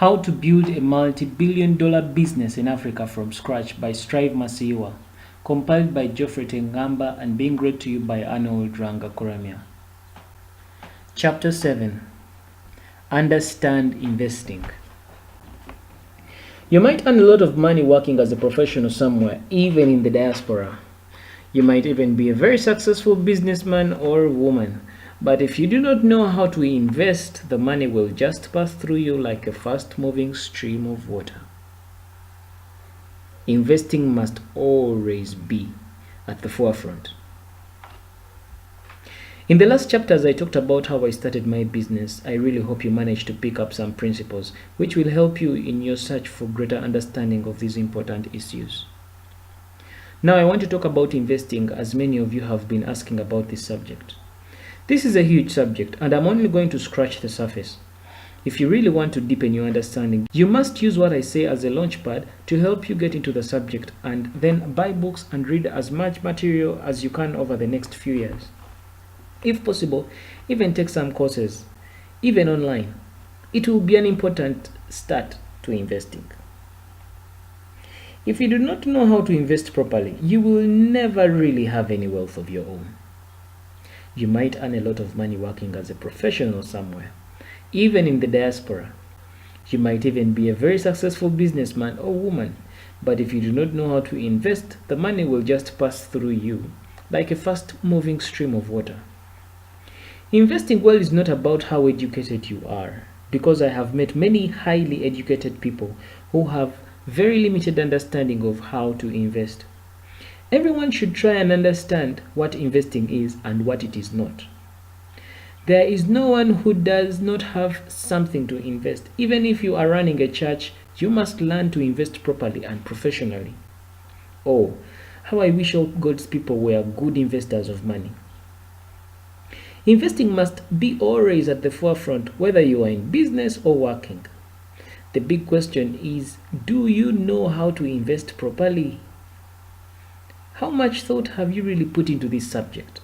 How to Build a Multi-Billion-Dollar Business in Africa from Scratch by Strive Masiiwa, compiled by Geoffrey Tengamba and being read to you by Arnold Rangakuramia. Chapter 7. Understand Investing. You might earn a lot of money working as a professional somewhere, even in the diaspora. You might even be a very successful businessman or woman. But if you do not know how to invest, the money will just pass through you like a fast-moving stream of water. Investing must always be at the forefront. In the last chapters, I talked about how I started my business. I really hope you managed to pick up some principles which will help you in your search for greater understanding of these important issues. Now I want to talk about investing, as many of you have been asking about this subject. This is a huge subject, and I'm only going to scratch the surface. If you really want to deepen your understanding, you must use what I say as a launchpad to help you get into the subject, and then buy books and read as much material as you can over the next few years. If possible, even take some courses, even online. It will be an important start to investing. If you do not know how to invest properly, you will never really have any wealth of your own. You might earn a lot of money working as a professional somewhere, even in the diaspora. You might even be a very successful businessman or woman, but if you do not know how to invest, the money will just pass through you like a fast-moving stream of water. Investing well is not about how educated you are, because I have met many highly educated people who have very limited understanding of how to invest. Everyone should try and understand what investing is and what it is not. There is no one who does not have something to invest. Even if you are running a church, you must learn to invest properly and professionally. Oh, how I wish all God's people were good investors of money. Investing must be always at the forefront, whether you are in business or working. The big question is, do you know how to invest properly? How much thought have you really put into this subject?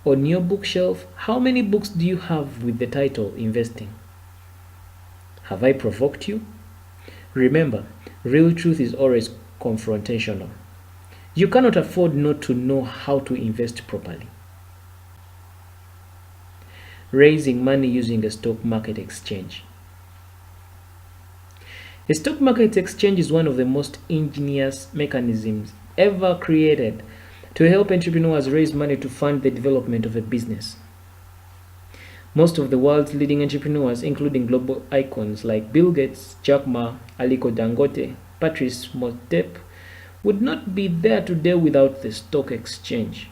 On your bookshelf, how many books do you have with the title Investing? Have I provoked you? Remember, real truth is always confrontational. You cannot afford not to know how to invest properly. Raising money using a stock market exchange. A stock market exchange is one of the most ingenious mechanisms ever created to help entrepreneurs raise money to fund the development of a business. Most of the world's leading entrepreneurs, including global icons like Bill Gates, Jack Ma, Aliko Dangote, Patrice Motsepe, would not be there today without the stock exchange.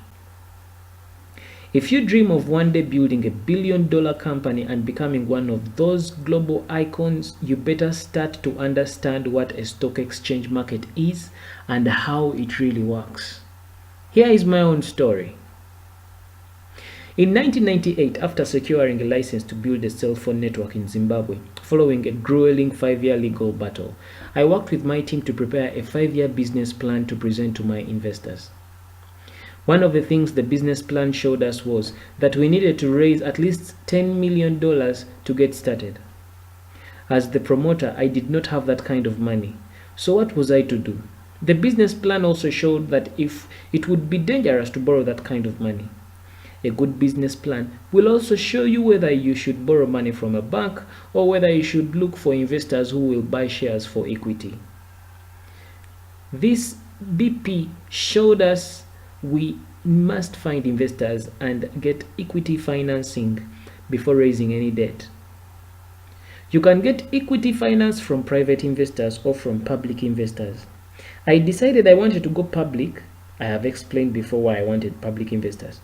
If you dream of one day building a billion-dollar company and becoming one of those global icons, you better start to understand what a stock exchange market is and how it really works. Here is my own story. In 1998, after securing a license to build a cell phone network in Zimbabwe, following a grueling 5-year legal battle, I worked with my team to prepare a 5-year business plan to present to my investors. One of the things the business plan showed us was that we needed to raise at least $10 million to get started. As the promoter, I did not have that kind of money. So what was I to do? The business plan also showed that if it would be dangerous to borrow that kind of money. A good business plan will also show you whether you should borrow money from a bank or whether you should look for investors who will buy shares for equity. This BP showed us we must find investors and get equity financing before raising any debt. You can get equity finance from private investors or from public investors. I decided I wanted to go public. I have explained before why I wanted public investors.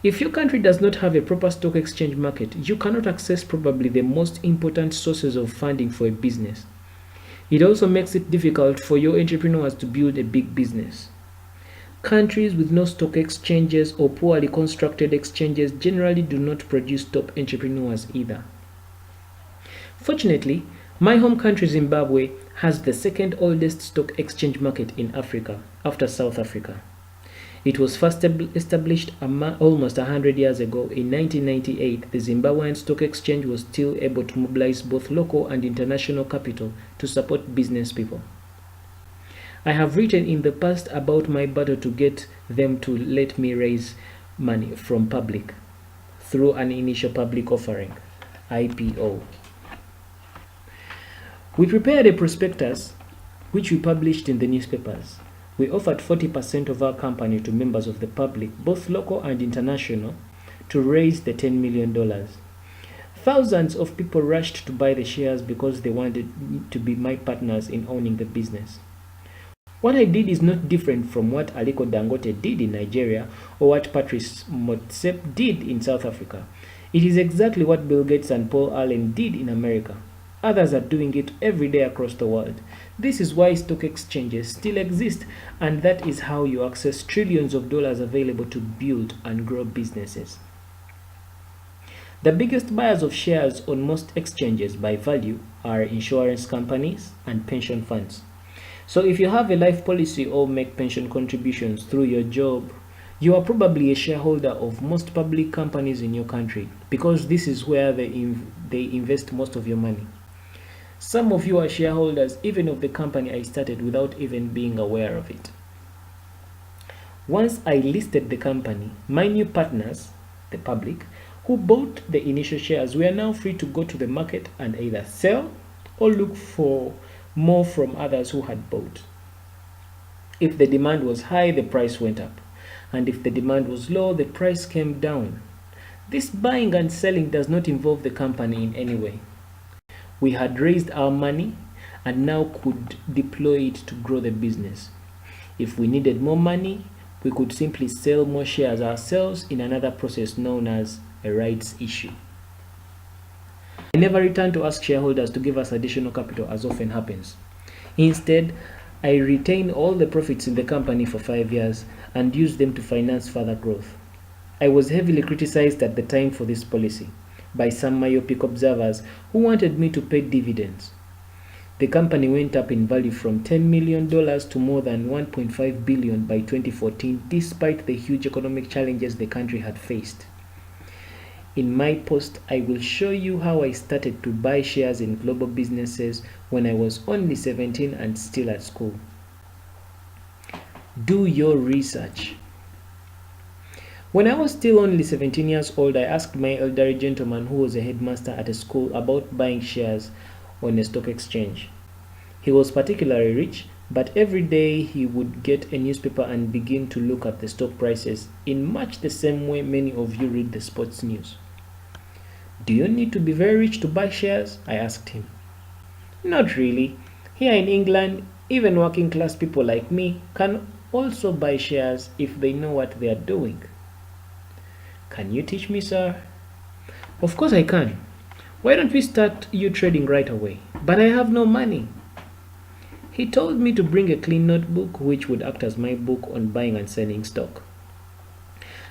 If your country does not have a proper stock exchange market, you cannot access probably the most important sources of funding for a business. It also makes it difficult for your entrepreneurs to build a big business. Countries with no stock exchanges or poorly constructed exchanges generally do not produce top entrepreneurs either. Fortunately, my home country Zimbabwe has the second oldest stock exchange market in Africa after South Africa. It was first established almost 100 years ago. In 1998, the Zimbabwean Stock Exchange was still able to mobilize both local and international capital to support business people. I have written in the past about my battle to get them to let me raise money from public through an initial public offering, IPO. We prepared a prospectus which we published in the newspapers. We offered 40% of our company to members of the public, both local and international, to raise the $10 million. Thousands of people rushed to buy the shares because they wanted to be my partners in owning the business. What I did is not different from what Aliko Dangote did in Nigeria or what Patrice Motsepe did in South Africa. It is exactly what Bill Gates and Paul Allen did in America. Others are doing it every day across the world. This is why stock exchanges still exist, and that is how you access trillions of dollars available to build and grow businesses. The biggest buyers of shares on most exchanges by value are insurance companies and pension funds. So if you have a life policy or make pension contributions through your job, you are probably a shareholder of most public companies in your country, because this is where they invest most of your money. Some of you are shareholders even of the company I started without even being aware of it. Once I listed the company, my new partners, the public, who bought the initial shares, were now free to go to the market and either sell or look for more from others who had bought. If the demand was high, the price went up, and if the demand was low, the price came down. This buying and selling does not involve the company in any way. We had raised our money and now could deploy it to grow the business. If we needed more money, we could simply sell more shares ourselves in another process known as a rights issue. I never return to ask shareholders to give us additional capital as often happens. Instead, I retain all the profits in the company for 5 years and use them to finance further growth. I was heavily criticized at the time for this policy by some myopic observers who wanted me to pay dividends. The company went up in value from $10 million to more than $1.5 billion by 2014, despite the huge economic challenges the country had faced. In my post, I will show you how I started to buy shares in global businesses when I was only 17 and still at school. Do your research. When I was still only 17 years old, I asked my elderly gentleman who was a headmaster at a school about buying shares on a stock exchange. He was particularly rich, but every day he would get a newspaper and begin to look at the stock prices in much the same way many of you read the sports news. Do you need to be very rich to buy shares? I asked him. Not really. Here in England, even working class people like me can also buy shares if they know what they are doing. Can you teach me, sir? Of course I can. Why don't we start you trading right away? But I have no money. He told me to bring a clean notebook which would act as my book on buying and selling stock.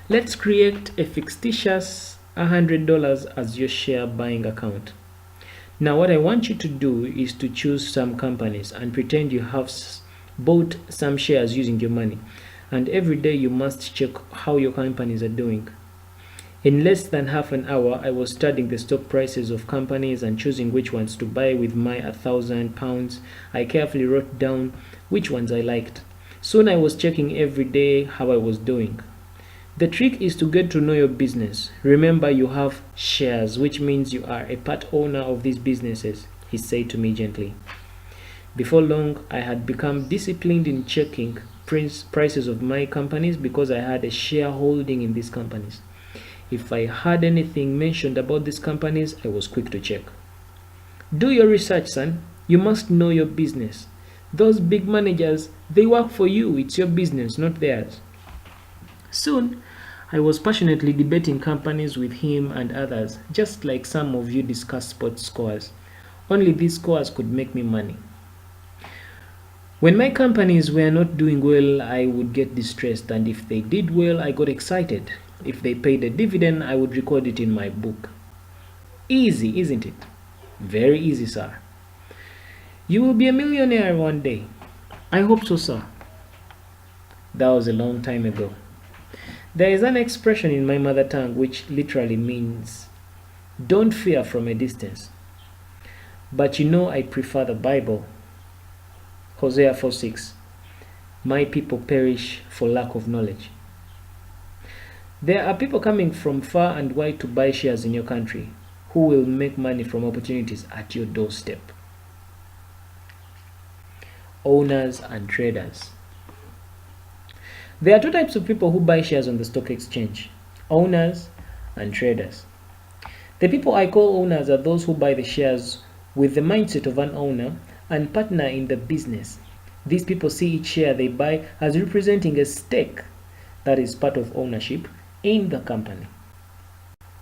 Let's create a fictitious $100 as your share buying account. Now what I want you to do is to choose some companies and pretend you have bought some shares using your money. And every day you must check how your companies are doing. In less than half an hour, I was studying the stock prices of companies and choosing which ones to buy with my £1,000. I carefully wrote down which ones I liked. Soon I was checking every day how I was doing. The trick is to get to know your business. Remember, you have shares, which means you are a part owner of these businesses, he said to me gently. Before long, I had become disciplined in checking prices of my companies because I had a shareholding in these companies. If I had anything mentioned about these companies, I was quick to check. Do your research, son. You must know your business. Those big managers, they work for you. It's your business, not theirs. Soon, I was passionately debating companies with him and others, just like some of you discuss sports scores. Only these scores could make me money. When my companies were not doing well, I would get distressed, and if they did well, I got excited. If they paid a dividend, I would record it in my book. Easy, isn't it? Very easy, sir. You will be a millionaire one day. I hope so, sir. That was a long time ago. There is an expression in my mother tongue which literally means, don't fear from a distance. But you know I prefer the Bible. Hosea 4:6. My people perish for lack of knowledge. There are people coming from far and wide to buy shares in your country who will make money from opportunities at your doorstep. Owners and traders. There are two types of people who buy shares on the stock exchange: owners and traders. The people I call owners are those who buy the shares with the mindset of an owner and partner in the business. These people see each share they buy as representing a stake, that is part of ownership, in the company.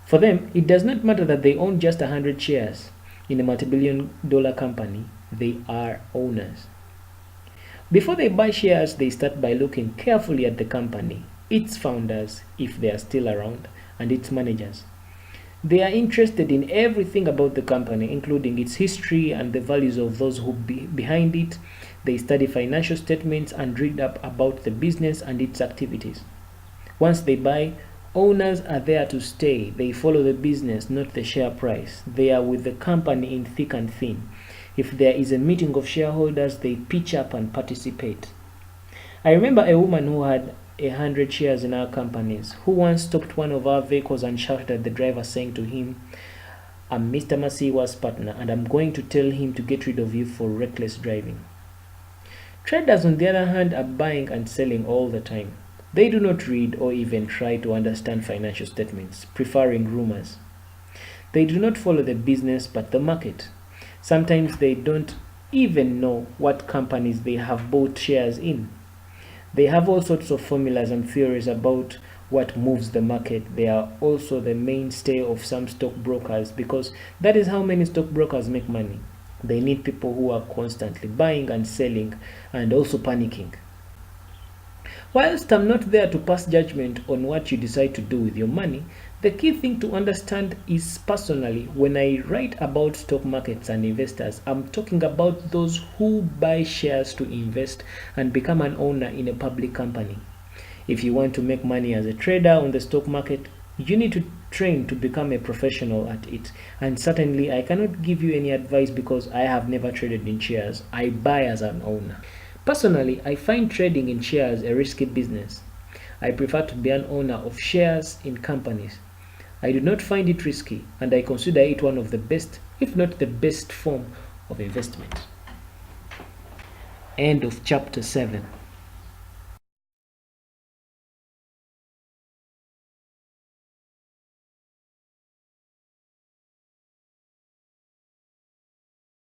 For them, it does not matter that they own just 100 shares in a multi-billion-dollar company. They are owners. Before they buy shares, they start by looking carefully at the company, its founders, if they are still around, and its managers. They are interested in everything about the company, including its history and the values of those who be behind it. They study financial statements and read up about the business and its activities. Once they buy, owners are there to stay. They follow the business, not the share price. They are with the company in thick and thin. If there is a meeting of shareholders, they pitch up and participate. I remember a woman who had 100 shares in our companies who once stopped one of our vehicles and shouted at the driver, saying to him, "I'm Mr. Masiwa's partner and I'm going to tell him to get rid of you for reckless driving." Traders, on the other hand, are buying and selling all the time. They do not read or even try to understand financial statements, preferring rumors. They do not follow the business but the market. Sometimes they don't even know what companies they have bought shares in. They have all sorts of formulas and theories about what moves the market. They are also the mainstay of some stockbrokers because that is how many stockbrokers make money. They need people who are constantly buying and selling and also panicking. Whilst I'm not there to pass judgment on what you decide to do with your money, the key thing to understand is personally, when I write about stock markets and investors, I'm talking about those who buy shares to invest and become an owner in a public company. If you want to make money as a trader on the stock market, you need to train to become a professional at it. And certainly, I cannot give you any advice because I have never traded in shares. I buy as an owner. Personally, I find trading in shares a risky business. I prefer to be an owner of shares in companies. I do not find it risky, and I consider it one of the best, if not the best form of investment. End of chapter 7.